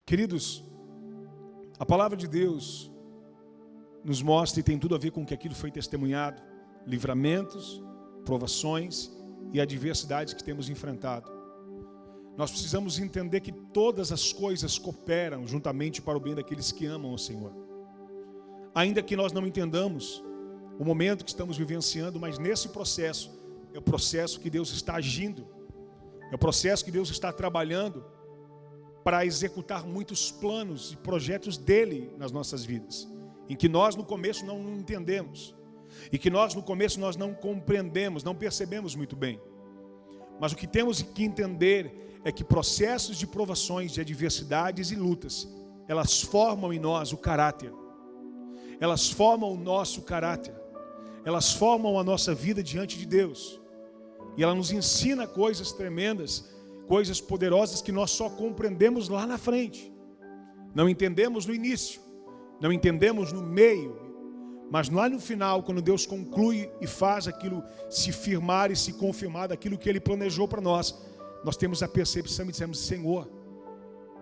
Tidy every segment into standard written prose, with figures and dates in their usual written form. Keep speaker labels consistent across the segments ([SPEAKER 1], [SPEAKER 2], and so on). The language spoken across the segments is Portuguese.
[SPEAKER 1] Queridos, a palavra de Deus nos mostra, e tem tudo a ver com o que aquilo foi testemunhado, livramentos, provações e adversidades que temos enfrentado. Nós precisamos entender que todas as coisas cooperam juntamente para o bem daqueles que amam o Senhor. Ainda que nós não entendamos o momento que estamos vivenciando, mas nesse processo, é o processo que Deus está agindo, é o processo que Deus está trabalhando para executar muitos planos e projetos dele nas nossas vidas, em que nós no começo não entendemos, e que nós no começo nós não compreendemos, não percebemos muito bem. Mas o que temos que entender é que processos de provações, de adversidades e lutas, elas formam em nós o caráter, elas formam o nosso caráter, elas formam a nossa vida diante de Deus, e ela nos ensina coisas tremendas, coisas poderosas que nós só compreendemos lá na frente. Não entendemos no início, não entendemos no meio, mas lá no final, quando Deus conclui e faz aquilo se firmar e se confirmar daquilo que Ele planejou para nós, nós temos a percepção e dizemos: Senhor,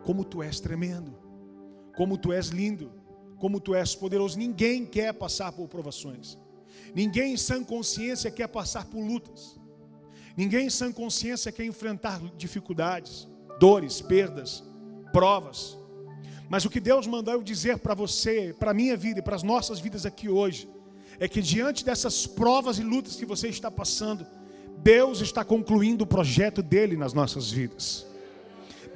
[SPEAKER 1] como Tu és tremendo, como Tu és lindo, como Tu és poderoso. Ninguém quer passar por provações, ninguém em sã consciência quer passar por lutas, ninguém em sã consciência quer enfrentar dificuldades, dores, perdas, provas. Mas o que Deus mandou eu dizer para você, para a minha vida e para as nossas vidas aqui hoje, é que diante dessas provas e lutas que você está passando, Deus está concluindo o projeto dele nas nossas vidas.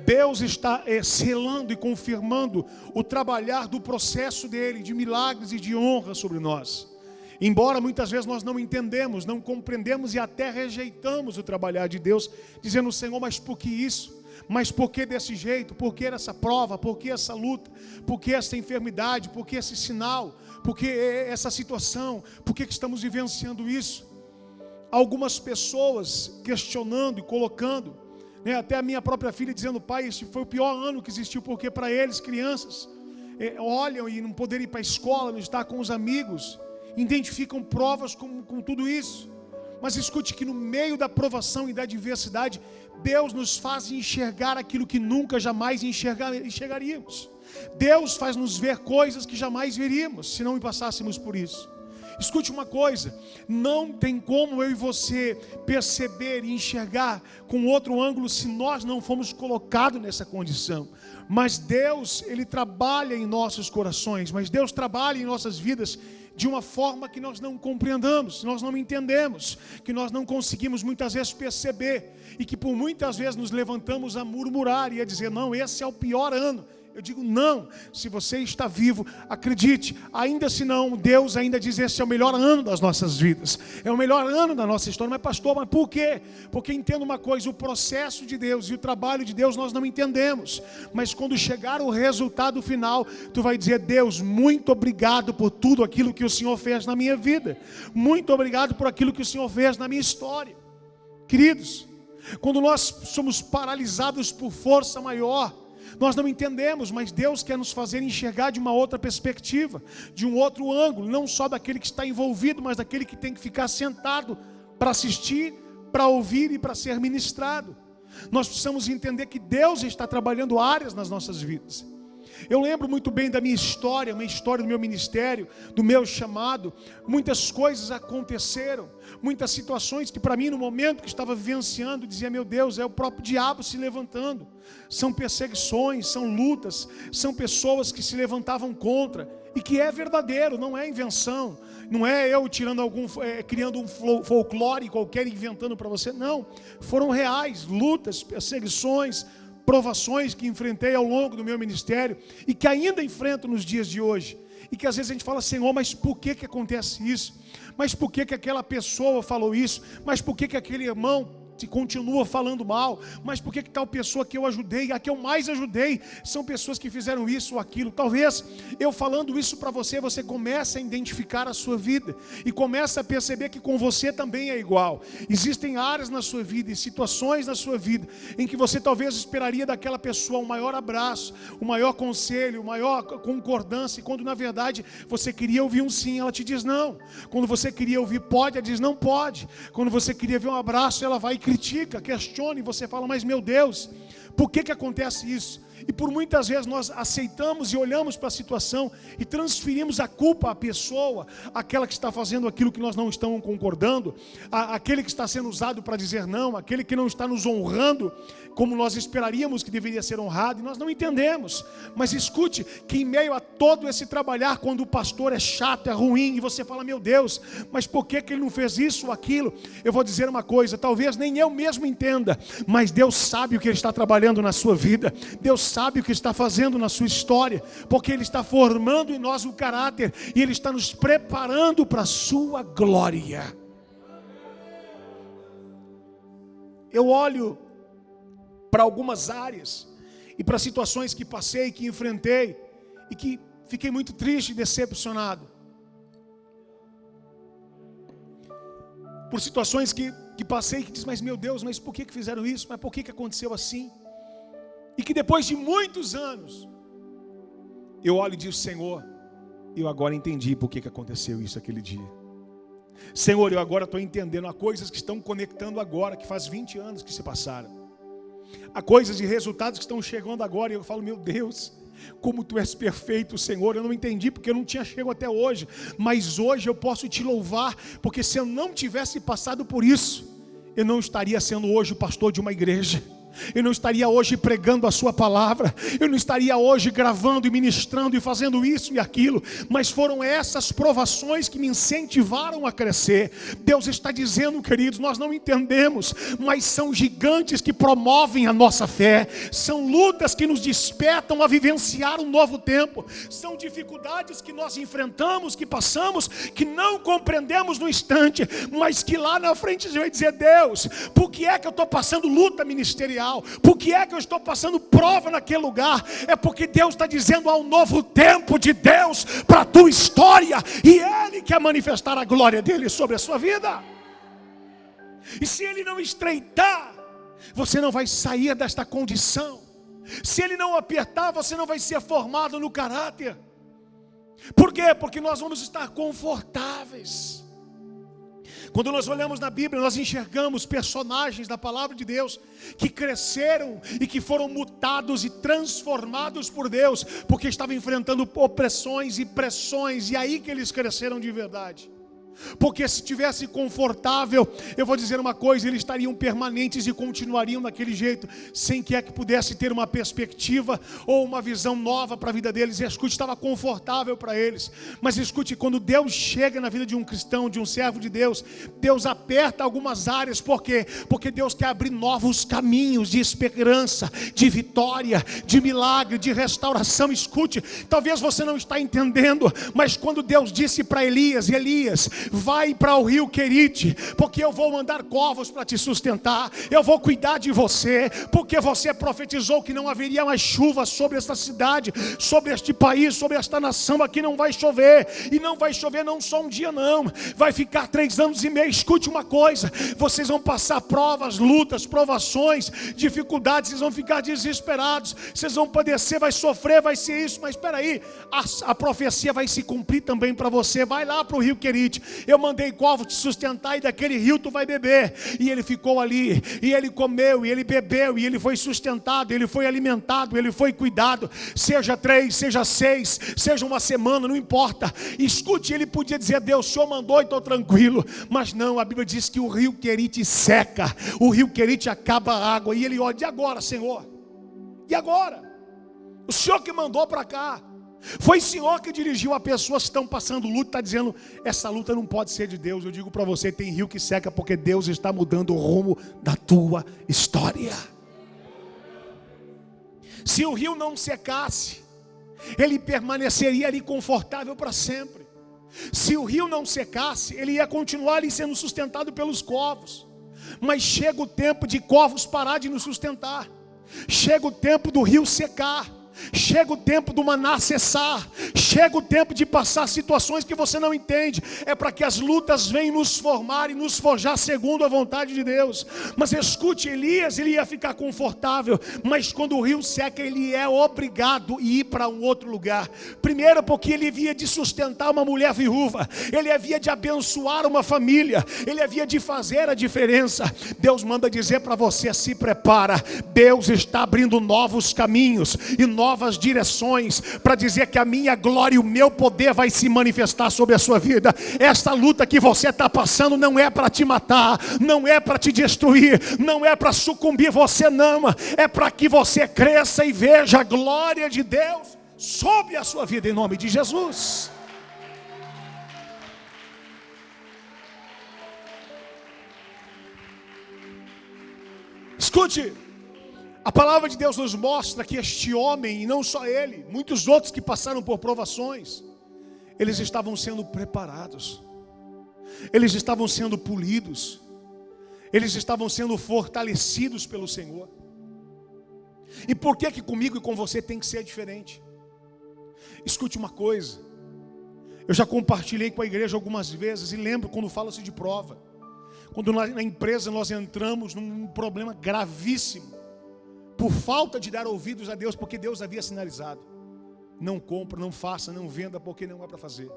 [SPEAKER 1] Deus está selando e confirmando o trabalhar do processo dele, de milagres e de honra sobre nós. Embora muitas vezes nós não entendemos, não compreendemos e até rejeitamos o trabalhar de Deus, dizendo: Senhor, mas por que isso? Mas por que desse jeito? Por que essa prova? Por que essa luta? Por que essa enfermidade? Por que esse sinal? Por que essa situação? Por que estamos vivenciando isso? Algumas pessoas questionando e colocando, até a minha própria filha dizendo: pai, este foi o pior ano que existiu, porque para eles, crianças, olham e não poderem ir para a escola, não estar com os amigos, identificam provas com tudo isso. Mas escute que no meio da provação e da adversidade, Deus nos faz enxergar aquilo que nunca, jamais enxergaríamos. Deus faz nos ver coisas que jamais veríamos, se não passássemos por isso. Escute uma coisa, não tem como eu e você perceber e enxergar com outro ângulo se nós não fomos colocados nessa condição. Mas Deus, Ele trabalha em nossos corações, mas Deus trabalha em nossas vidas de uma forma que nós não compreendamos, nós não entendemos, que nós não conseguimos muitas vezes perceber, e que por muitas vezes nos levantamos a murmurar e a dizer: não, esse é o pior ano. Eu digo: não, se você está vivo, acredite, ainda se não, Deus ainda diz: esse é o melhor ano das nossas vidas, é o melhor ano da nossa história. Mas pastor, mas por quê? Porque entenda uma coisa, o processo de Deus e o trabalho de Deus nós não entendemos, mas quando chegar o resultado final, tu vai dizer: Deus, muito obrigado por tudo aquilo que o Senhor fez na minha vida, muito obrigado por aquilo que o Senhor fez na minha história. Queridos, quando nós somos paralisados por força maior, nós não entendemos, mas Deus quer nos fazer enxergar de uma outra perspectiva, de um outro ângulo, não só daquele que está envolvido, mas daquele que tem que ficar sentado para assistir, para ouvir e para ser ministrado. Nós precisamos entender que Deus está trabalhando áreas nas nossas vidas. Eu lembro muito bem da minha história, uma história do meu ministério, do meu chamado. Muitas coisas aconteceram, muitas situações que para mim no momento que estava vivenciando, dizia: meu Deus, é o próprio diabo se levantando. São perseguições, são lutas, são pessoas que se levantavam contra, e que é verdadeiro, não é invenção, não é eu criando um folclore qualquer, inventando para você, não. Foram reais, lutas, perseguições, provações que enfrentei ao longo do meu ministério e que ainda enfrento nos dias de hoje, e que às vezes a gente fala: Senhor, mas por que acontece isso? Mas por que aquela pessoa falou isso? Mas por que aquele irmão continua falando mal? Mas por que tal pessoa que eu ajudei, a que eu mais ajudei, são pessoas que fizeram isso ou aquilo? Talvez eu falando isso para você, você comece a identificar a sua vida e comece a perceber que com você também é igual. Existem áreas na sua vida e situações na sua vida em que você talvez esperaria daquela pessoa um maior abraço, um maior conselho, uma maior concordância, e quando na verdade você queria ouvir um sim, ela te diz não. Quando você queria ouvir pode, ela diz não pode. Quando você queria ver um abraço, ela vai e critica, questiona, e você fala: mas meu Deus, por que acontece isso? E por muitas vezes nós aceitamos e olhamos para a situação e transferimos a culpa à pessoa, aquela que está fazendo aquilo que nós não estamos concordando, aquele que está sendo usado para dizer não, aquele que não está nos honrando como nós esperaríamos que deveria ser honrado, e nós não entendemos. Mas escute, que em meio a todo esse trabalhar, quando o pastor é chato, é ruim, e você fala, meu Deus, mas por que ele não fez isso ou aquilo? Eu vou dizer uma coisa, talvez nem eu mesmo entenda, mas Deus sabe o que Ele está trabalhando na sua vida, Deus sabe o que está fazendo na sua história, porque Ele está formando em nós o caráter, e Ele está nos preparando para a sua glória. Eu olho para algumas áreas e para situações que passei, que enfrentei, e que fiquei muito triste e decepcionado. Por situações que passei, que diz, mas meu Deus, mas por que fizeram isso? Mas por que aconteceu assim? E que depois de muitos anos, eu olho e digo, Senhor, eu agora entendi por que aconteceu isso aquele dia. Senhor, eu agora estou entendendo, há coisas que estão conectando agora, que faz 20 anos que se passaram. Há coisas e resultados que estão chegando agora, e eu falo, meu Deus, como Tu és perfeito, Senhor. Eu não entendi porque eu não tinha chegado até hoje, mas hoje eu posso Te louvar, porque se eu não tivesse passado por isso, eu não estaria sendo hoje o pastor de uma igreja, eu não estaria hoje pregando a Sua palavra, eu não estaria hoje gravando e ministrando e fazendo isso e aquilo, mas foram essas provações que me incentivaram a crescer. Deus está dizendo, queridos, nós não entendemos, mas são gigantes que promovem a nossa fé, são lutas que nos despertam a vivenciar um novo tempo, são dificuldades que nós enfrentamos, que passamos, que não compreendemos no instante, mas que lá na frente a gente vai dizer, Deus, por que é que eu estou passando luta ministerial? Por que é que eu estou passando prova naquele lugar? É porque Deus está dizendo, há um novo tempo de Deus para a tua história, e Ele quer manifestar a glória dEle sobre a sua vida. E se Ele não estreitar, você não vai sair desta condição. Se Ele não apertar, você não vai ser formado no caráter. Por quê? Porque nós vamos estar confortáveis. Quando nós olhamos na Bíblia, nós enxergamos personagens da palavra de Deus que cresceram e que foram mutados e transformados por Deus, porque estavam enfrentando opressões e pressões, e aí que eles cresceram de verdade. Porque se tivesse confortável, eu vou dizer uma coisa, eles estariam permanentes e continuariam daquele jeito, sem que pudesse ter uma perspectiva ou uma visão nova para a vida deles. E escute, estava confortável para eles. Mas escute, quando Deus chega na vida de um cristão, de um servo de Deus, Deus aperta algumas áreas. Por quê? Porque Deus quer abrir novos caminhos de esperança, de vitória, de milagre, de restauração. Escute, talvez você não está entendendo, mas quando Deus disse para Elias, vai para o rio Querite, porque eu vou mandar corvos para te sustentar, eu vou cuidar de você, porque você profetizou que não haveria mais chuva sobre esta cidade, sobre este país, sobre esta nação. Aqui não vai chover, e não vai chover não só um dia não, vai ficar 3 anos e meio. Escute uma coisa, vocês vão passar provas, lutas, provações, dificuldades, vocês vão ficar desesperados, vocês vão padecer, vai sofrer, vai ser isso, mas espera aí, a profecia vai se cumprir também para você. Vai lá para o rio Querite, eu mandei corvo te sustentar, e daquele rio tu vai beber. E ele ficou ali, e ele comeu, e ele bebeu, e ele foi sustentado, ele foi alimentado, ele foi cuidado. Seja 3, seja 6, seja uma semana, não importa. Escute, ele podia dizer, Deus, o Senhor mandou e estou tranquilo. Mas não, a Bíblia diz que o rio Querite seca, o rio Querite acaba a água. E ele olha, e agora, Senhor? E agora? O Senhor que mandou para cá. Foi o Senhor que dirigiu a pessoas que estão passando luta, está dizendo, essa luta não pode ser de Deus. Eu digo para você, tem rio que seca, porque Deus está mudando o rumo da tua história. Se o rio não secasse, ele permaneceria ali confortável para sempre. Se o rio não secasse, ele ia continuar ali sendo sustentado pelos corvos. Mas chega o tempo de corvos parar de nos sustentar, chega o tempo do rio secar. Chega o tempo do maná cessar. Chega o tempo de passar situações que você não entende. É para que as lutas venham nos formar e nos forjar segundo a vontade de Deus. Mas escute, Elias, ele ia ficar confortável, mas quando o rio seca, ele é obrigado a ir para um outro lugar. Primeiro porque ele havia de sustentar uma mulher viúva, ele havia de abençoar uma família, ele havia de fazer a diferença. Deus manda dizer para você: se prepara. Deus está abrindo novos caminhos e novas direções para dizer que a minha glória e o meu poder vai se manifestar sobre a sua vida. Esta luta que você está passando não é para te matar, não é para te destruir, não é para sucumbir, você não, é para que você cresça e veja a glória de Deus sobre a sua vida, em nome de Jesus. Escute, a palavra de Deus nos mostra que este homem, e não só ele, muitos outros que passaram por provações, eles estavam sendo preparados, eles estavam sendo polidos, eles estavam sendo fortalecidos pelo Senhor. E por que comigo e com você tem que ser diferente? Escute uma coisa, eu já compartilhei com a igreja algumas vezes, e lembro quando fala-se de prova, quando na empresa nós entramos num problema gravíssimo, por falta de dar ouvidos a Deus, porque Deus havia sinalizado: não compra, não faça, não venda, porque não é para fazer.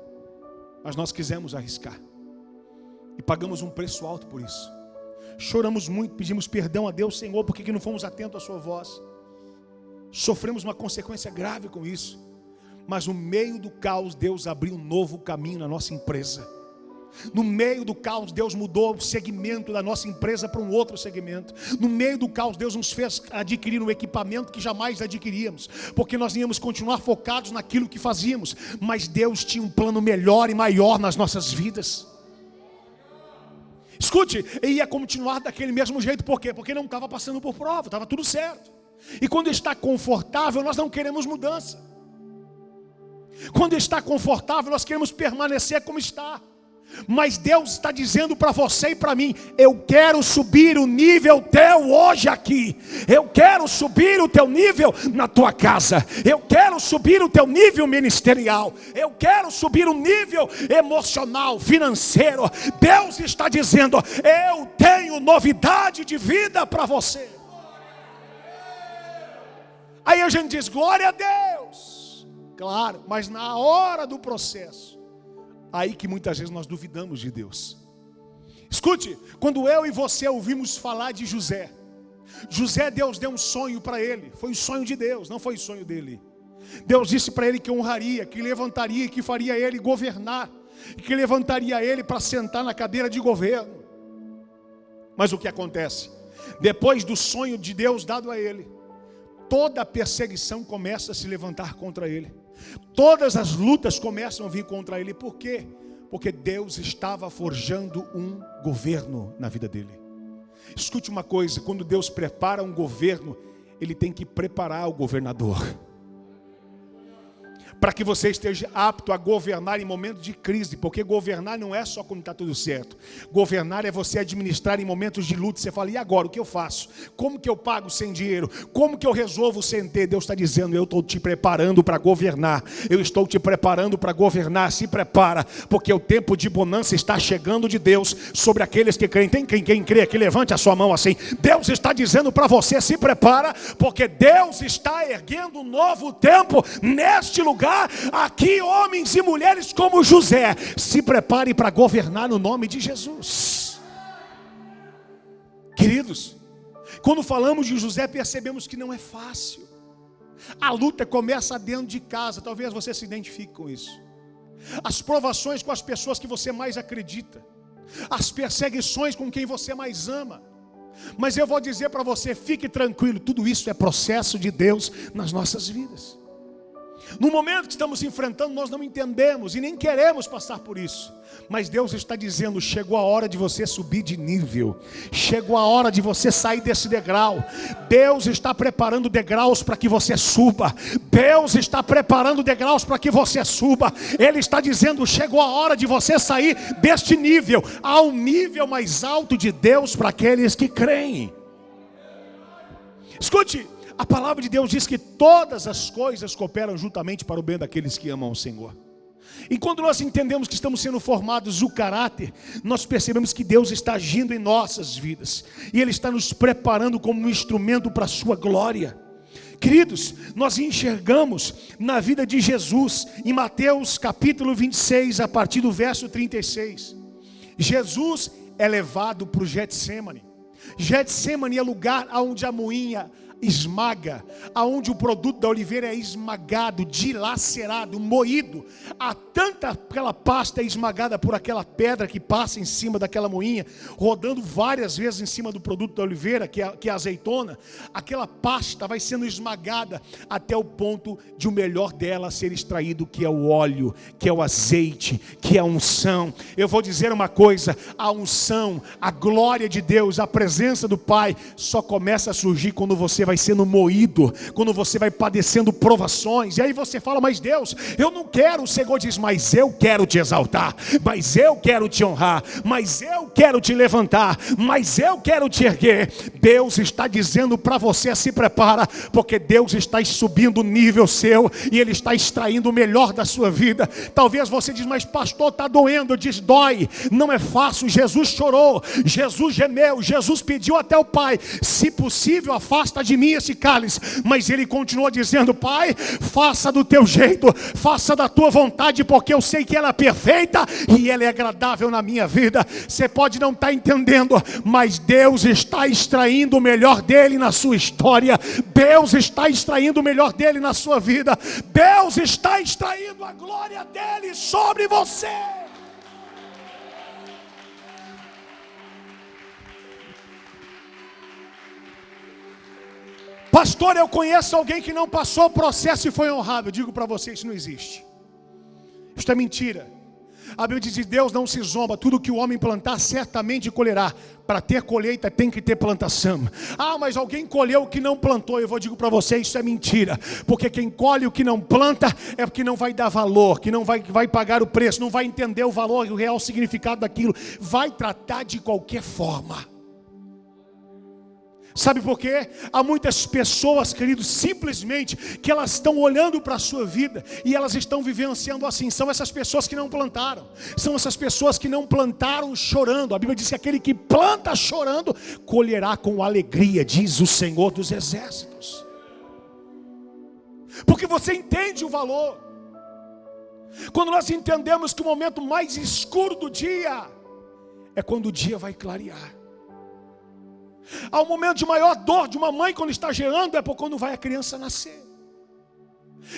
[SPEAKER 1] Mas nós quisemos arriscar, e pagamos um preço alto por isso. Choramos muito, pedimos perdão a Deus: Senhor, por que não fomos atentos à sua voz? Sofremos uma consequência grave com isso. Mas no meio do caos, Deus abriu um novo caminho na nossa empresa. No meio do caos, Deus mudou o segmento da nossa empresa para um outro segmento. No meio do caos, Deus nos fez adquirir um equipamento que jamais adquiríamos, porque nós íamos continuar focados naquilo que fazíamos. Mas Deus tinha um plano melhor e maior nas nossas vidas. Escute, ele ia continuar daquele mesmo jeito. Por quê? Porque não estava passando por prova, estava tudo certo. E quando está confortável, nós não queremos mudança. Quando está confortável, nós queremos permanecer como está. Mas Deus está dizendo para você e para mim: eu quero subir o nível teu hoje aqui. Eu quero subir o teu nível na tua casa. Eu quero subir o teu nível ministerial. Eu quero subir o nível emocional, financeiro. Deus está dizendo: eu tenho novidade de vida para você. Aí a gente diz: glória a Deus. Claro, mas na hora do processo, aí que muitas vezes nós duvidamos de Deus. Escute, quando eu e você ouvimos falar de José, Deus deu um sonho para ele. Foi o sonho de Deus, não foi o sonho dele. Deus disse para ele que honraria, que levantaria, que faria ele governar, que levantaria ele para sentar na cadeira de governo. Mas o que acontece? Depois do sonho de Deus dado a ele, toda a perseguição começa a se levantar contra ele. Todas as lutas começam a vir contra ele. Por quê? Porque Deus estava forjando um governo na vida dele. Escute uma coisa: quando Deus prepara um governo, Ele tem que preparar o governador, para que você esteja apto a governar em momentos de crise. Porque governar não é só quando está tudo certo. Governar é você administrar em momentos de luta. Você fala: e agora, o que eu faço? Como que eu pago sem dinheiro? Como que eu resolvo sem ter? Deus está dizendo: eu estou te preparando para governar. Eu estou te preparando para governar. Se prepara, porque o tempo de bonança está chegando de Deus sobre aqueles que creem. Tem quem crê aqui? Levante a sua mão assim. Deus está dizendo para você: se prepara, porque Deus está erguendo um novo tempo neste lugar. Aqui, homens e mulheres como José, se prepare para governar no nome de Jesus. Queridos, quando falamos de José, percebemos que não é fácil. A luta começa dentro de casa. Talvez você se identifique com isso. As provações com as pessoas que você mais acredita, as perseguições com quem você mais ama. Mas eu vou dizer para você: fique tranquilo, tudo isso é processo de Deus nas nossas vidas. No momento que estamos enfrentando, nós não entendemos e nem queremos passar por isso. Mas Deus está dizendo: chegou a hora de você subir de nível. Chegou a hora de você sair desse degrau. Deus está preparando degraus para que você suba. Deus está preparando degraus para que você suba. Ele está dizendo: chegou a hora de você sair deste nível. Há um nível mais alto de Deus para aqueles que creem. Escute, a palavra de Deus diz que todas as coisas cooperam juntamente para o bem daqueles que amam o Senhor. E quando nós entendemos que estamos sendo formados o caráter, nós percebemos que Deus está agindo em nossas vidas, e Ele está nos preparando como um instrumento para a sua glória. Queridos, nós enxergamos na vida de Jesus, em Mateus capítulo 26, a partir do verso 36. Jesus é levado para o Getsêmani. Getsêmani é lugar onde a moinha esmaga, aonde o produto da oliveira é esmagado, dilacerado, moído. Há tanta aquela pasta esmagada por aquela pedra que passa em cima daquela moinha, rodando várias vezes em cima do produto da oliveira, que é a azeitona. Aquela pasta vai sendo esmagada até o ponto de o melhor dela ser extraído, que é o óleo, que é o azeite, que é a unção. Eu vou dizer uma coisa: a unção, a glória de Deus, a presença do Pai só começa a surgir quando você vai sendo moído, quando você vai padecendo provações. E aí você fala: mas Deus, eu não quero. O Senhor diz: mas eu quero te exaltar, mas eu quero te honrar, mas eu quero te levantar, mas eu quero te erguer. Deus está dizendo para você: se prepara, porque Deus está subindo o nível seu, e Ele está extraindo o melhor da sua vida. Talvez você diz: mas pastor, está doendo. Diz: dói, não é fácil. Jesus chorou, Jesus gemeu, Jesus pediu até o Pai: se possível, afasta de mim esse cálice. Mas Ele continua dizendo: Pai, faça do teu jeito, faça da tua vontade, porque eu sei que ela é perfeita e ela é agradável na minha vida. Você pode não estar entendendo, mas Deus está extraindo o melhor dele na sua história. Deus está extraindo o melhor dele na sua vida. Deus está extraindo a glória dele sobre você. Pastor, eu conheço alguém que não passou o processo e foi honrado. Eu digo para você: isso não existe. Isso é mentira. A Bíblia diz que Deus não se zomba. Tudo que o homem plantar, certamente colherá. Para ter colheita tem que ter plantação. Ah, mas alguém colheu o que não plantou. Eu digo para você: isso é mentira. Porque quem colhe o que não planta é porque não vai dar valor, que não vai pagar o preço, não vai entender o valor e o real significado daquilo. Vai tratar de qualquer forma. Sabe por quê? Há muitas pessoas, queridos, simplesmente que elas estão olhando para a sua vida e elas estão vivenciando assim. São essas pessoas que não plantaram. São essas pessoas que não plantaram chorando. A Bíblia diz que aquele que planta chorando colherá com alegria, diz o Senhor dos Exércitos. Porque você entende o valor. Quando nós entendemos que o momento mais escuro do dia é quando o dia vai clarear. Há um momento de maior dor de uma mãe quando está gerando, é por quando vai a criança nascer.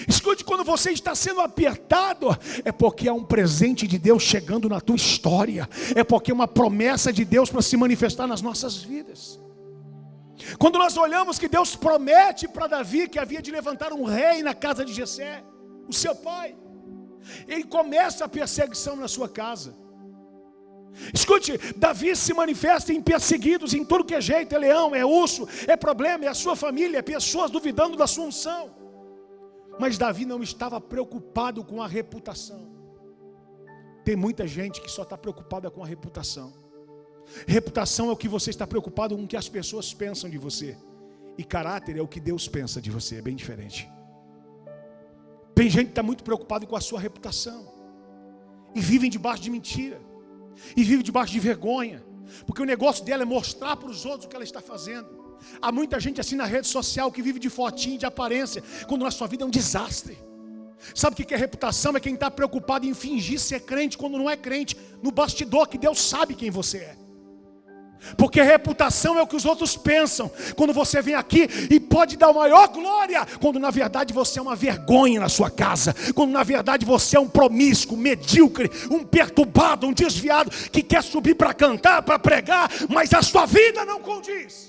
[SPEAKER 1] Escute, quando você está sendo apertado, é porque há um presente de Deus chegando na tua história. É porque é uma promessa de Deus para se manifestar nas nossas vidas. Quando nós olhamos que Deus promete para Davi que havia de levantar um rei na casa de Jessé, o seu pai, ele começa a perseguição na sua casa. Escute, Davi se manifesta em perseguidos em tudo que é jeito. É leão, é urso, é problema, é a sua família, é pessoas duvidando da sua unção. Mas Davi não estava preocupado com a reputação. Tem muita gente que só está preocupada com a reputação. Reputação é o que você está preocupado com o que as pessoas pensam de você. E caráter é o que Deus pensa de você, é bem diferente. Tem gente que está muito preocupado com a sua reputação e vivem debaixo de mentira. E vive debaixo de vergonha, porque o negócio dela é mostrar para os outros o que ela está fazendo. Há muita gente assim na rede social que vive de fotinho, de aparência, quando na sua vida é um desastre. Sabe o que é reputação? É quem está preocupado em fingir ser crente quando não é crente, no bastidor, que Deus sabe quem você é. Porque reputação é o que os outros pensam quando você vem aqui e pode dar maior glória, quando na verdade você é uma vergonha na sua casa, quando na verdade você é um promíscuo, medíocre, um perturbado, um desviado, que quer subir para cantar, para pregar, mas a sua vida não condiz.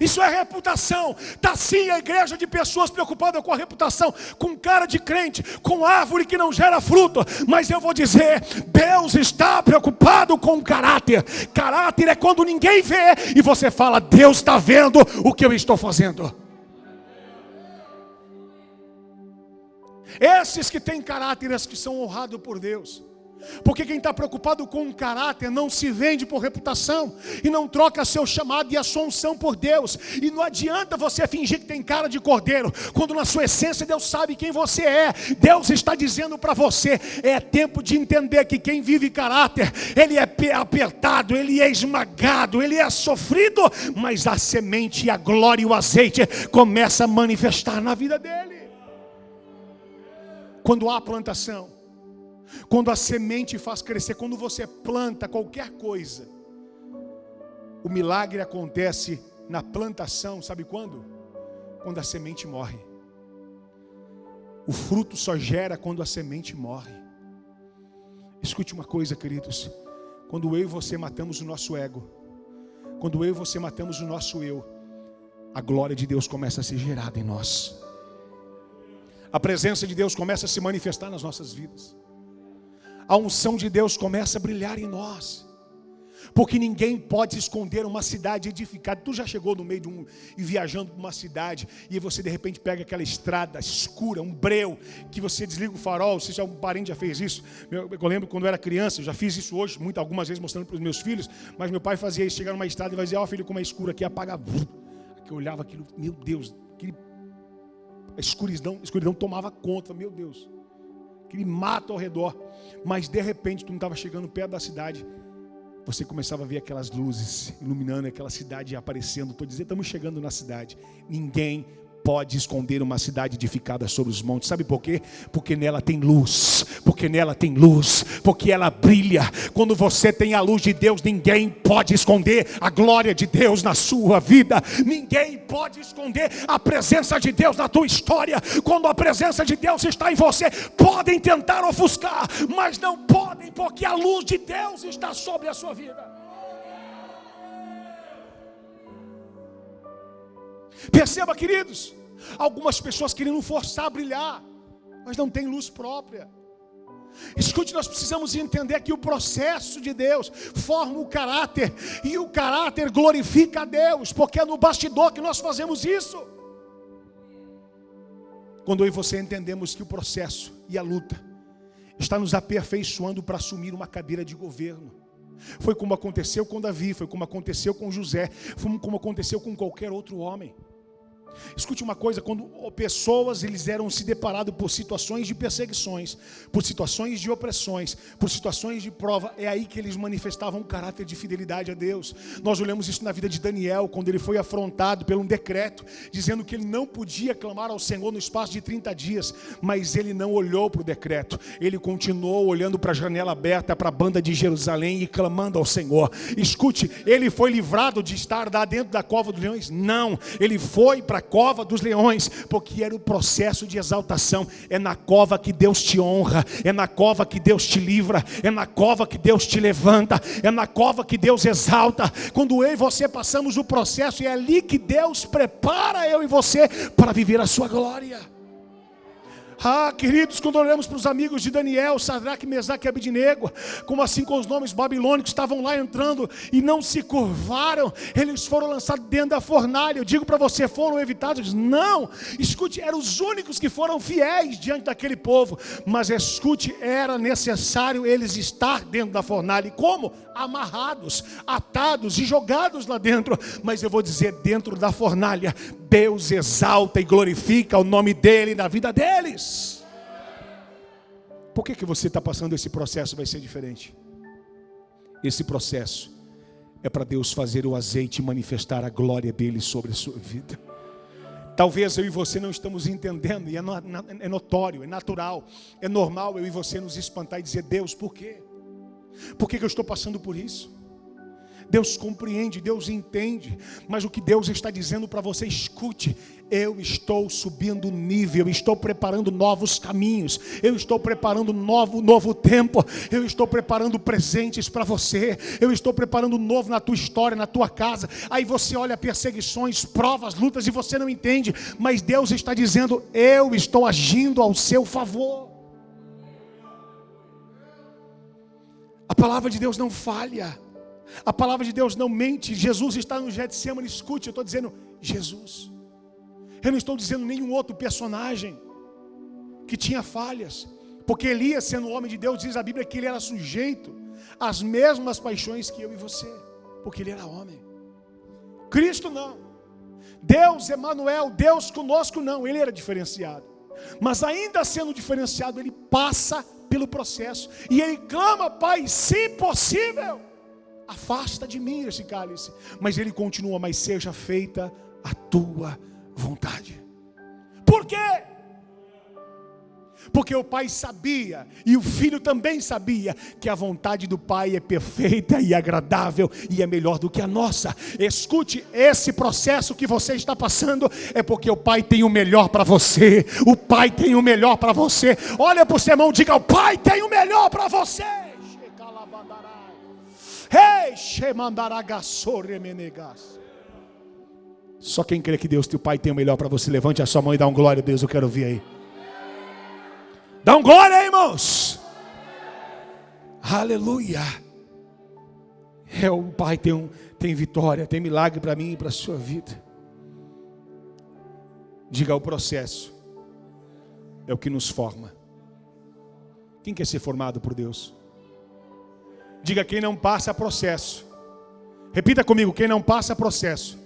[SPEAKER 1] Isso é reputação. Está sim a igreja de pessoas preocupadas com a reputação, com cara de crente, com árvore que não gera fruto. Mas eu vou dizer, Deus está preocupado com o caráter. Caráter é quando ninguém vê e você fala: Deus está vendo o que eu estou fazendo. Esses que têm caráter, esses que são honrados por Deus, Porque quem está preocupado com o caráter não se vende por reputação e não troca seu chamado e a sua unção por Deus. E não adianta você fingir que tem cara de cordeiro, quando na sua essência Deus sabe quem você é. Deus está dizendo para você: é tempo de entender que quem vive caráter, ele é apertado, ele é esmagado, ele é sofrido, mas a semente, a glória e o azeite começa a manifestar na vida dele. Quando há plantação, quando a semente faz crescer, quando você planta qualquer coisa, o milagre acontece na plantação, sabe quando? Quando a semente morre. O fruto só gera quando a semente morre. Escute uma coisa, queridos: quando eu e você matamos o nosso ego, quando eu e você matamos o nosso eu, a glória de Deus começa a ser gerada em nós. A presença de Deus começa a se manifestar nas nossas vidas. A unção de Deus começa a brilhar em nós. Porque ninguém pode esconder uma cidade edificada. Tu já chegou no meio de e viajando por uma cidade, e você de repente pega aquela estrada escura, um breu, que você desliga o farol. Se um parente já fez isso, eu lembro quando eu era criança, eu já fiz isso hoje, algumas vezes mostrando para os meus filhos, mas meu pai fazia isso, chegar numa estrada e vai dizer: ó filho, como é escuro aqui, apaga. Eu olhava aquilo, meu Deus, a escuridão tomava conta, meu Deus, aquele mato ao redor. Mas de repente tu não estava chegando perto da cidade, você começava a ver aquelas luzes iluminando aquela cidade aparecendo. Estou dizendo, estamos chegando na cidade. Ninguém pode esconder uma cidade edificada sobre os montes. Sabe por quê? Porque nela tem luz. Porque nela tem luz. Porque ela brilha. Quando você tem a luz de Deus, ninguém pode esconder a glória de Deus na sua vida. Ninguém pode esconder a presença de Deus na tua história. Quando a presença de Deus está em você, podem tentar ofuscar, mas não podem, porque a luz de Deus está sobre a sua vida. Perceba, queridos, algumas pessoas querendo forçar a brilhar, mas não tem luz própria. Escute, nós precisamos entender que o processo de Deus forma o caráter, e o caráter glorifica a Deus, porque é no bastidor que nós fazemos isso. Quando eu e você entendemos que o processo e a luta está nos aperfeiçoando para assumir uma cadeira de governo. Foi como aconteceu com Davi, foi como aconteceu com José, foi como aconteceu com qualquer outro homem. Escute uma coisa: quando pessoas eles eram se deparado por situações de perseguições, por situações de opressões, por situações de prova, é aí que eles manifestavam um caráter de fidelidade a Deus. Nós olhamos isso na vida de Daniel, quando ele foi afrontado por um decreto, dizendo que ele não podia clamar ao Senhor no espaço de 30 dias, mas ele não olhou para o decreto, ele continuou olhando para a janela aberta, para a banda de Jerusalém e clamando ao Senhor. Escute, ele foi livrado de estar lá dentro da cova dos leões? Não, ele foi para a cova dos leões, porque era o processo de exaltação. É na cova que Deus te honra, é na cova que Deus te livra, é na cova que Deus te levanta, é na cova que Deus exalta. Quando eu e você passamos o processo, é ali que Deus prepara eu e você para viver a sua glória. Queridos, quando olhamos para os amigos de Daniel, Sadraque, Mesaque e Abednego, como assim com os nomes babilônicos, estavam lá entrando e não se curvaram, eles foram lançados dentro da fornalha. Eu digo para você, foram evitados? Não, escute, eram os únicos que foram fiéis diante daquele povo, mas escute, era necessário eles estar dentro da fornalha. E como? Amarrados, atados e jogados lá dentro. Mas eu vou dizer, dentro da fornalha, Deus exalta e glorifica o nome dele na vida deles. Por que você está passando esse processo? Vai ser diferente. Esse processo é para Deus fazer o azeite e manifestar a glória dele sobre a sua vida. Talvez eu e você não estamos entendendo, e é notório, é natural, é normal eu e você nos espantar e dizer: Deus, por quê? Por que eu estou passando por isso? Deus compreende, Deus entende, mas o que Deus está dizendo para você, escute: eu estou subindo nível, eu estou preparando novos caminhos, eu estou preparando novo tempo, eu estou preparando presentes para você, eu estou preparando novo na tua história, na tua casa. Aí você olha perseguições, provas, lutas e você não entende, mas Deus está dizendo: eu estou agindo ao seu favor. A palavra de Deus não falha. A palavra de Deus não mente. Jesus está no Getsemane. Escute, eu estou dizendo Jesus. Eu não estou dizendo nenhum outro personagem que tinha falhas. Porque Elias, sendo homem de Deus, diz a Bíblia que ele era sujeito às mesmas paixões que eu e você, porque ele era homem. Cristo não. Deus, Emanuel, Deus conosco não, ele era diferenciado. Mas ainda sendo diferenciado, ele passa pelo processo e ele clama: Pai, se possível, afasta de mim esse cálice. Mas ele continua: mas seja feita a tua vontade. Por quê? Porque o pai sabia, e o filho também sabia, que a vontade do pai é perfeita e agradável e é melhor do que a nossa. Escute, esse processo que você está passando é porque o pai tem o melhor para você. O pai tem o melhor para você. Olha para o seu irmão e diga: o pai tem o melhor para você. Só quem crê que Deus, teu pai, tem o melhor para você, levante a sua mão e dá um glória a Deus. Eu quero ouvir aí. Dá um glória aí, irmãos. Aleluia. O Pai tem vitória, tem milagre para mim e para a sua vida. Diga: o processo é o que nos forma. Quem quer ser formado por Deus? Diga: quem não passa processo. Repita comigo: quem não passa processo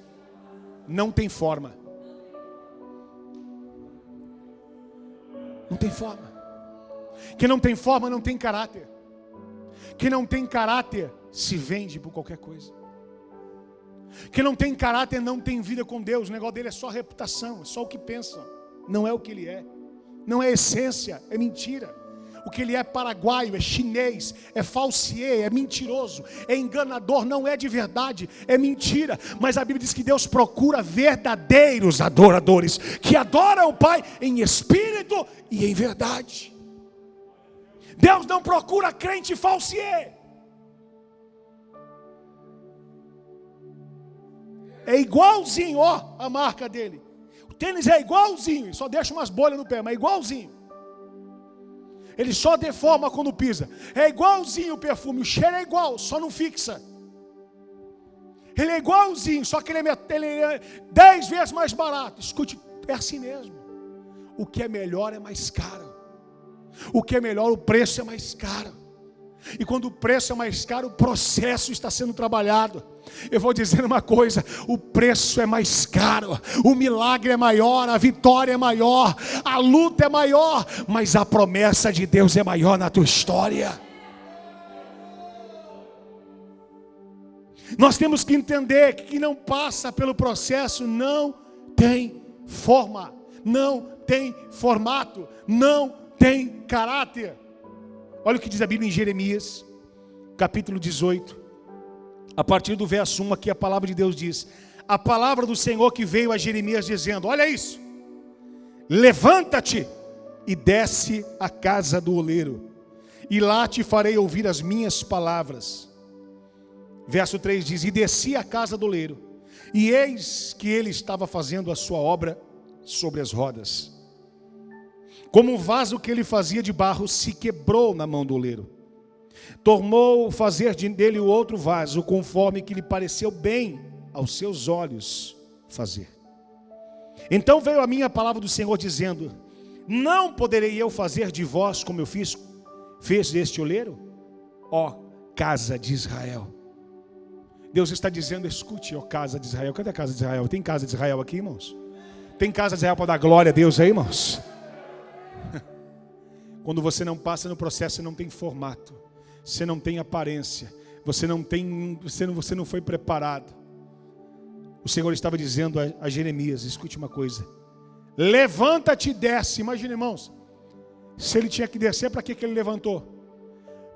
[SPEAKER 1] não tem forma. Não tem forma. Quem não tem forma não tem caráter. Quem não tem caráter se vende por qualquer coisa. Quem não tem caráter não tem vida com Deus. O negócio dele é só reputação, é só o que pensa. Não é o que ele é. Não é essência, é mentira. O que ele é paraguaio, é chinês, é falsier, é mentiroso, é enganador, não é de verdade, é mentira. Mas a Bíblia diz que Deus procura verdadeiros adoradores, que adoram o Pai em espírito e em verdade. Deus não procura crente falsier. É igualzinho, ó, a marca dele. O tênis é igualzinho, só deixa umas bolhas no pé, mas é igualzinho. Ele só deforma quando pisa. É igualzinho o perfume, o cheiro é igual, só não fixa. Ele é igualzinho, só que ele é 10 vezes mais barato. Escute, é assim mesmo. O que é melhor é mais caro. O que é melhor, o preço é mais caro. E quando o preço é mais caro, o processo está sendo trabalhado. Eu vou dizer uma coisa: o preço é mais caro, o milagre é maior, a vitória é maior, a luta é maior, mas a promessa de Deus é maior na tua história. Nós temos que entender que quem não passa pelo processo não tem forma, não tem formato, não tem caráter. Olha o que diz a Bíblia em Jeremias, capítulo 18, a partir do verso 1, aqui a palavra de Deus diz: a palavra do Senhor que veio a Jeremias dizendo, olha isso: levanta-te e desce à casa do oleiro, e lá te farei ouvir as minhas palavras. Verso 3 diz: e desci à casa do oleiro, e eis que ele estava fazendo a sua obra sobre as rodas. Como o vaso que ele fazia de barro se quebrou na mão do oleiro, tornou fazer dele o outro vaso, conforme que lhe pareceu bem aos seus olhos fazer. Então veio a mim a palavra do Senhor dizendo: não poderei eu fazer de vós como eu fez deste oleiro, ó casa de Israel. Deus está dizendo: escute, ó casa de Israel. Cadê a casa de Israel? Tem casa de Israel aqui, irmãos? Tem casa de Israel para dar glória a Deus aí, irmãos? Quando você não passa no processo, você não tem formato, você não tem aparência, você não foi preparado. O Senhor estava dizendo a Jeremias: escute uma coisa, levanta-te e desce. Imagina, irmãos, se ele tinha que descer, para que ele levantou?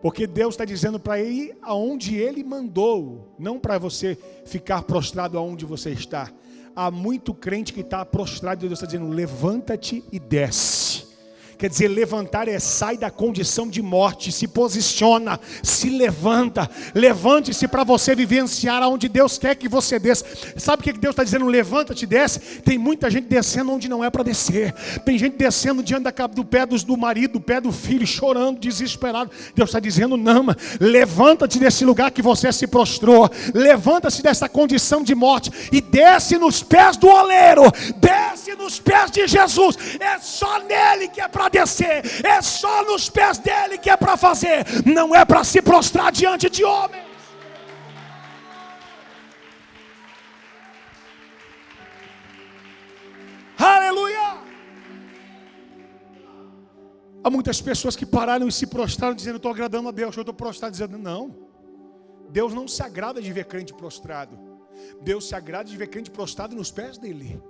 [SPEAKER 1] Porque Deus está dizendo para ir aonde Ele mandou, não para você ficar prostrado aonde você está. Há muito crente que está prostrado e Deus está dizendo: levanta-te e desce. Quer dizer, levantar é sai da condição de morte, se posiciona, se levanta. Levante-se para você vivenciar aonde Deus quer que você desça. Sabe o que Deus está dizendo? Levanta-te e desce. Tem muita gente descendo onde não é para descer. Tem gente descendo diante do pé do marido, do pé do filho, chorando, desesperado. Deus está dizendo: não, levanta-te desse lugar que você se prostrou. Levanta-se dessa condição de morte e desce nos pés do oleiro. Desce nos pés de Jesus. É só nele que é para descer, é só nos pés dele que é para fazer, não é para se prostrar diante de homens. Aleluia! Há muitas pessoas que pararam e se prostraram dizendo: estou agradando a Deus. Eu estou prostrado dizendo: não, Deus não se agrada de ver crente prostrado. Deus se agrada de ver crente prostrado nos pés dele,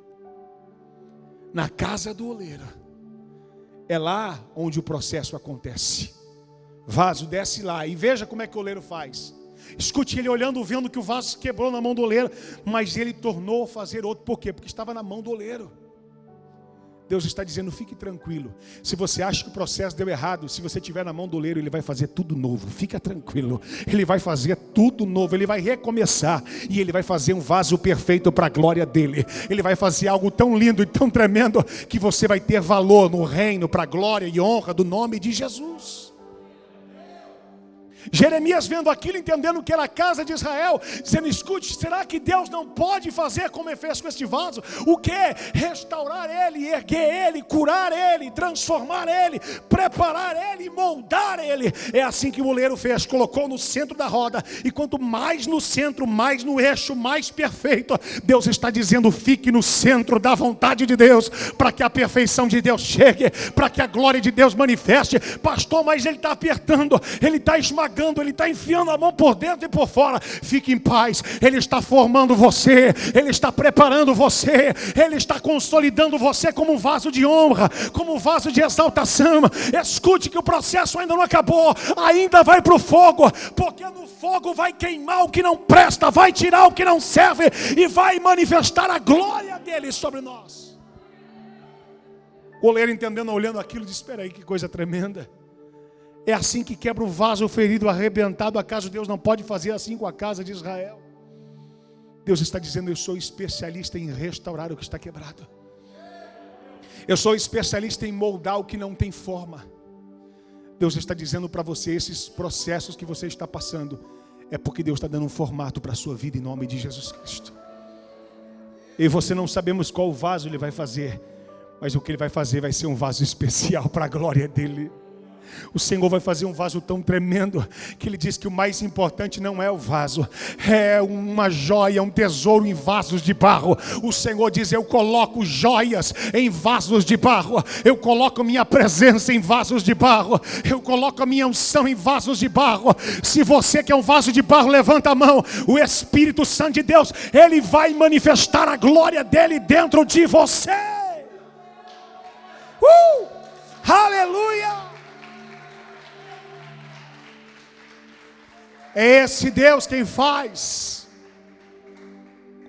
[SPEAKER 1] na casa do oleiro. É lá onde o processo acontece. Vaso, desce lá e veja como é que o oleiro faz. Escute ele olhando, vendo que o vaso se quebrou na mão do oleiro, mas ele tornou a fazer outro. Por quê? Porque estava na mão do oleiro. Deus está dizendo: fique tranquilo. Se você acha que o processo deu errado, se você estiver na mão do oleiro, ele vai fazer tudo novo. Fica tranquilo. Ele vai fazer tudo novo. Ele vai recomeçar. E ele vai fazer um vaso perfeito para a glória dele. Ele vai fazer algo tão lindo e tão tremendo que você vai ter valor no reino, para a glória e honra do nome de Jesus. Jeremias vendo aquilo, entendendo que era a casa de Israel, dizendo: escute, será que Deus não pode fazer como ele fez com este vaso? O que? Restaurar ele, erguer ele, curar ele, transformar ele, preparar ele, moldar ele. É assim que o oleiro fez, colocou no centro da roda. E quanto mais no centro, mais no eixo, mais perfeito. Deus está dizendo: fique no centro da vontade de Deus, para que a perfeição de Deus chegue, para que a glória de Deus manifeste. Pastor, mas ele está apertando, ele está esmagando, ele está enfiando a mão por dentro e por fora. Fique em paz, ele está formando você, ele está preparando você, ele está consolidando você como um vaso de honra, como um vaso de exaltação. Escute que o processo ainda não acabou, ainda vai para o fogo, porque no fogo vai queimar o que não presta, vai tirar o que não serve e vai manifestar a glória dele sobre nós. O oleiro, entendendo, olhando aquilo, disse: espera aí, que coisa tremenda. É assim que quebra o vaso ferido, arrebentado. Acaso Deus não pode fazer assim com a casa de Israel? Deus está dizendo: eu sou especialista em restaurar o que está quebrado. Eu sou especialista em moldar o que não tem forma. Deus está dizendo para você: esses processos que você está passando é porque Deus está dando um formato para a sua vida, em nome de Jesus Cristo. Eu e você não sabemos qual vaso Ele vai fazer, mas o que Ele vai fazer vai ser um vaso especial para a glória dEle. O Senhor vai fazer um vaso tão tremendo que Ele diz que o mais importante não é o vaso, é uma joia, um tesouro em vasos de barro. O Senhor diz: eu coloco joias em vasos de barro, eu coloco minha presença em vasos de barro, eu coloco a minha unção em vasos de barro. Se você quer um vaso de barro, levanta a mão. O Espírito Santo de Deus, Ele vai manifestar a glória dEle dentro de você. Aleluia! É esse Deus quem faz.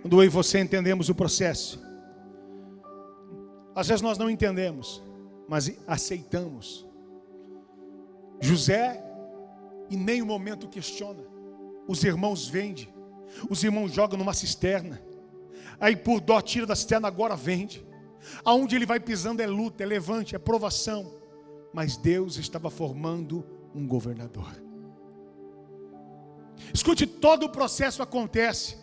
[SPEAKER 1] Quando eu e você entendemos o processo, às vezes nós não entendemos, mas aceitamos. José em nenhum momento questiona. Os irmãos vendem, os irmãos jogam numa cisterna, aí por dó tira da cisterna, agora vende. Aonde ele vai pisando é luta, é levante, é provação. Mas Deus estava formando um governador. Escute, todo o processo acontece.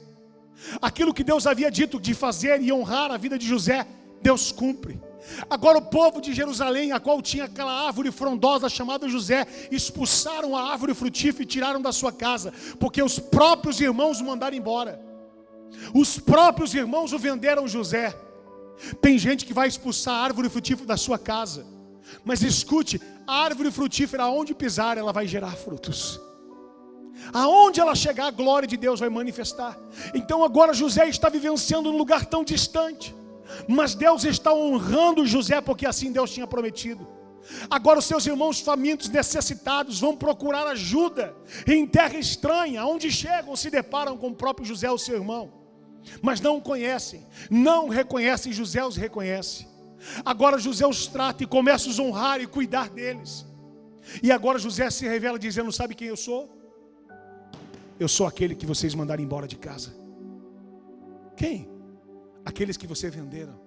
[SPEAKER 1] Aquilo que Deus havia dito de fazer e honrar a vida de José, Deus cumpre. Agora o povo de Jerusalém, a qual tinha aquela árvore frondosa chamada José, expulsaram a árvore frutífera e tiraram da sua casa, porque os próprios irmãos o mandaram embora. Os próprios irmãos o venderam José. Tem gente que vai expulsar a árvore frutífera da sua casa, mas escute, a árvore frutífera, aonde pisar, ela vai gerar frutos. Aonde ela chegar, a glória de Deus vai manifestar. Então agora José está vivenciando num lugar tão distante, mas Deus está honrando José, porque assim Deus tinha prometido. Agora os seus irmãos famintos, necessitados, vão procurar ajuda em terra estranha. Onde chegam, se deparam com o próprio José, o seu irmão, mas não o conhecem, não reconhecem. José os reconhece. Agora José os trata e começa a os honrar e cuidar deles. E agora José se revela dizendo: sabe quem eu sou? Eu sou aquele que vocês mandaram embora de casa. Quem? Aqueles que vocês venderam,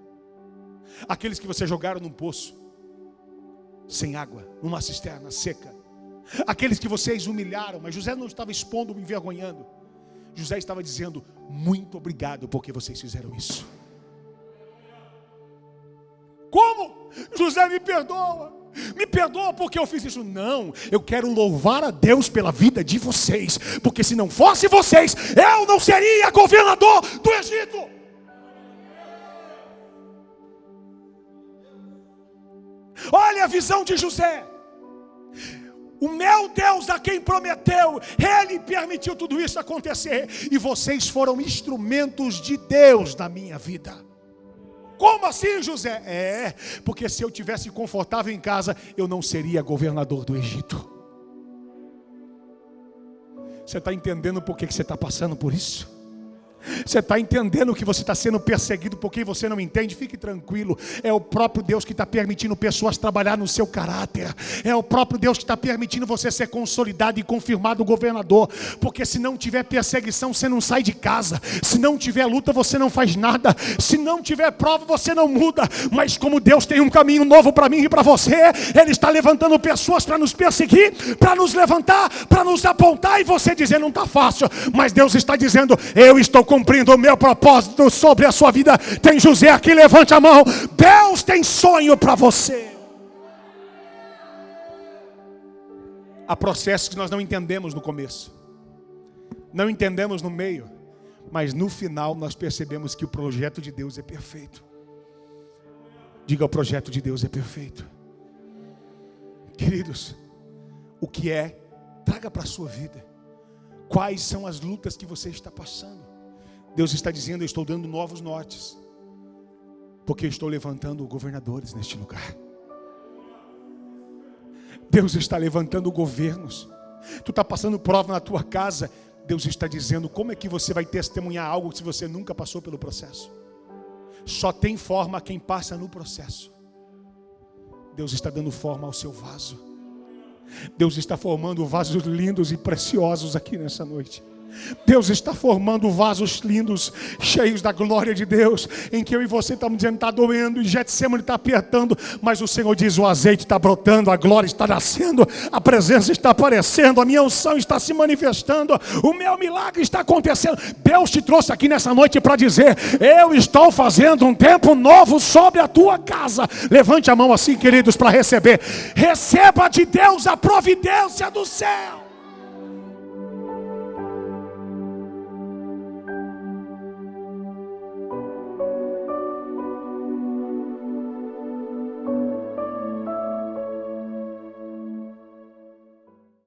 [SPEAKER 1] aqueles que vocês jogaram num poço sem água, numa cisterna seca, aqueles que vocês humilharam. Mas José não estava expondo, envergonhando. José estava dizendo: muito obrigado porque vocês fizeram isso. Como? José, me perdoa. Me perdoa porque eu fiz isso. Não, eu quero louvar a Deus pela vida de vocês, porque se não fosse vocês, eu não seria governador do Egito. Olha a visão de José. O meu Deus a quem prometeu, Ele permitiu tudo isso acontecer, e vocês foram instrumentos de Deus na minha vida. Como assim, José? Porque se eu tivesse confortável em casa, eu não seria governador do Egito. Você está entendendo por que você está passando por isso? Você está entendendo que você está sendo perseguido por quem você não entende? Fique tranquilo, é o próprio Deus que está permitindo pessoas trabalhar no seu caráter. É o próprio Deus que está permitindo você ser consolidado e confirmado governador. Porque se não tiver perseguição, você não sai de casa. Se não tiver luta, você não faz nada. Se não tiver prova, você não muda. Mas como Deus tem um caminho novo para mim e para você, Ele está levantando pessoas para nos perseguir, para nos levantar, para nos apontar, e você dizer, não está fácil. Mas Deus está dizendo, eu estou cumprindo o meu propósito sobre a sua vida. Tem José aqui, levante a mão. Deus tem sonho para você. Há processos que nós não entendemos no começo, não entendemos no meio, mas no final nós percebemos que o projeto de Deus é perfeito. Diga, o projeto de Deus é perfeito. Queridos, o que é, traga para a sua vida. Quais são as lutas que você está passando? Deus está dizendo, eu estou dando novos nortes, porque eu estou levantando governadores neste lugar. Deus está levantando governos. Tu está passando prova na tua casa, Deus está dizendo, como é que você vai testemunhar algo se você nunca passou pelo processo? Só tem forma quem passa no processo. Deus está dando forma ao seu vaso. Deus está formando vasos lindos e preciosos aqui nessa noite. Deus está formando vasos lindos, cheios da glória de Deus, em que eu e você estamos dizendo, está doendo, e Getsemane está apertando, mas o Senhor diz, o azeite está brotando, a glória está nascendo, a presença está aparecendo, a minha unção está se manifestando, o meu milagre está acontecendo. Deus te trouxe aqui nessa noite para dizer, eu estou fazendo um tempo novo sobre a tua casa. Levante a mão assim, queridos, para receber. Receba de Deus a providência do céu.